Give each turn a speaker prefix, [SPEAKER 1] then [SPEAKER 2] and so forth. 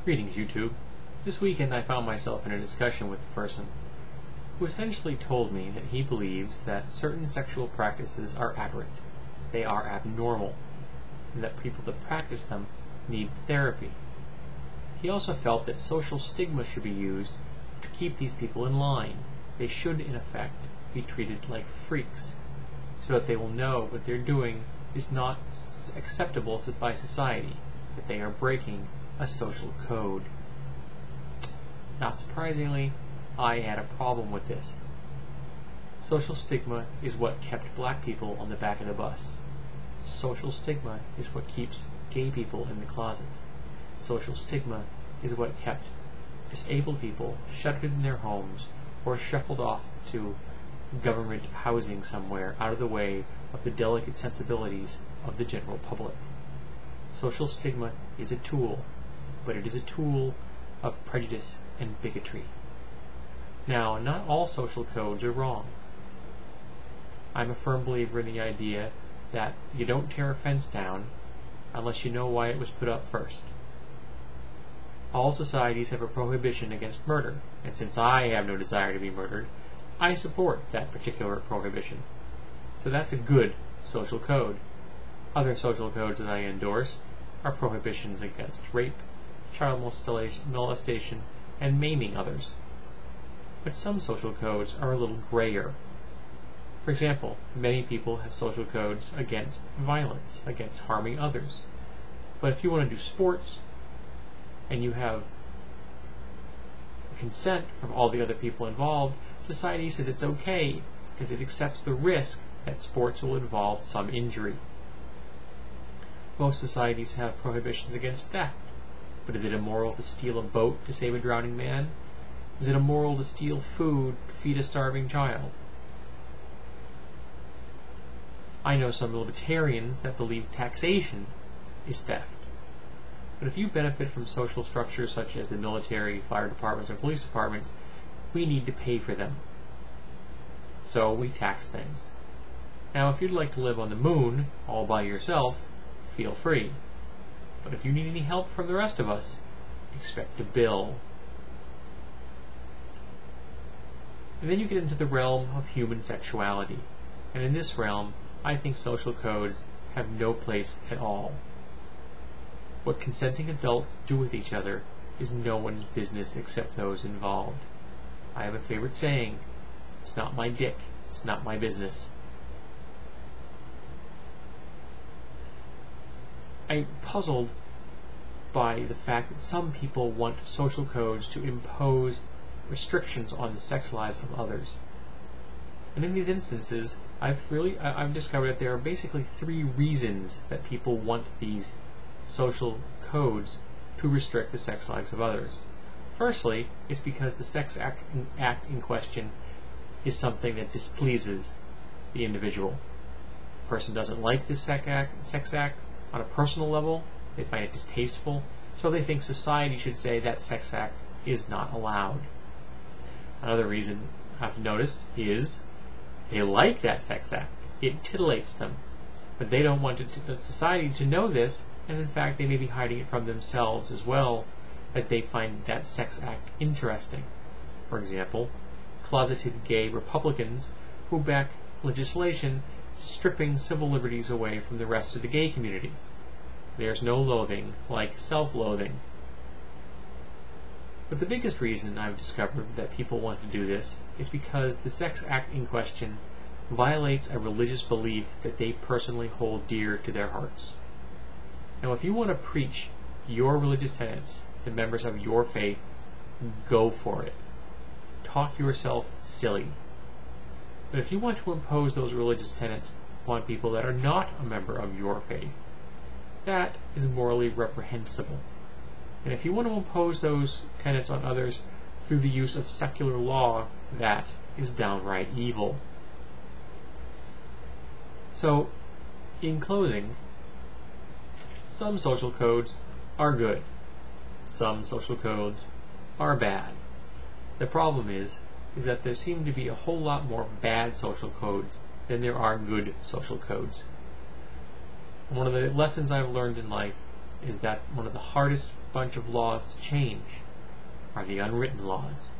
[SPEAKER 1] Greetings, YouTube. This weekend I found myself in a discussion with a person who essentially told me that he believes that certain sexual practices are aberrant, they are abnormal, and that people that practice them need therapy. He also felt that social stigma should be used to keep these people in line. They should, in effect, be treated like freaks, so that they will know what they're doing is not acceptable by society, that they are breaking a social code. Not surprisingly, I had a problem with this. Social stigma is what kept black people on the back of the bus. Social stigma is what keeps gay people in the closet. Social stigma is what kept disabled people shuttered in their homes or shuffled off to government housing somewhere out of the way of the delicate sensibilities of the general public. Social stigma is a tool, but it is a tool of prejudice and bigotry. Now, not all social codes are wrong. I'm a firm believer in the idea that you don't tear a fence down unless you know why it was put up first. All societies have a prohibition against murder, and since I have no desire to be murdered, I support that particular prohibition. So that's a good social code. Other social codes that I endorse are prohibitions against rape, child molestation, and maiming others. But some social codes are a little grayer. For example, many people have social codes against violence, against harming others. But if you want to do sports, and you have consent from all the other people involved, society says it's okay because it accepts the risk that sports will involve some injury. Most societies have prohibitions against theft, but is it immoral to steal a boat to save a drowning man? Is it immoral to steal food to feed a starving child? I know some libertarians that believe taxation is theft. But if you benefit from social structures such as the military, fire departments, or police departments, we need to pay for them. So we tax things. Now, if you'd like to live on the moon all by yourself, feel free. But if you need any help from the rest of us, expect a bill. And then you get into the realm of human sexuality. And in this realm, I think social codes have no place at all. What consenting adults do with each other is no one's business except those involved. I have a favorite saying, it's not my dick, it's not my business. I'm puzzled by the fact that some people want social codes to impose restrictions on the sex lives of others. And in these instances, I've discovered that there are basically three reasons that people want these social codes to restrict the sex lives of others. Firstly, it's because the sex act in question is something that displeases the individual. The person doesn't like this sex act on a personal level, they find it distasteful, so they think society should say that sex act is not allowed. Another reason I've noticed is they like that sex act. It titillates them. But they don't want the society to know this, and in fact they may be hiding it from themselves as well, that they find that sex act interesting. For example, closeted gay Republicans who back legislation stripping civil liberties away from the rest of the gay community. There's no loathing like self-loathing. But the biggest reason I've discovered that people want to do this is because the sex act in question violates a religious belief that they personally hold dear to their hearts. Now, if you want to preach your religious tenets to members of your faith, go for it. Talk yourself silly. But if you want to impose those religious tenets upon people that are not a member of your faith, that is morally reprehensible. And if you want to impose those tenets on others through the use of secular law, that is downright evil. So, in closing, some social codes are good. Some social codes are bad. The problem is that there seem to be a whole lot more bad social codes than there are good social codes. And one of the lessons I've learned in life is that one of the hardest bunch of laws to change are the unwritten laws.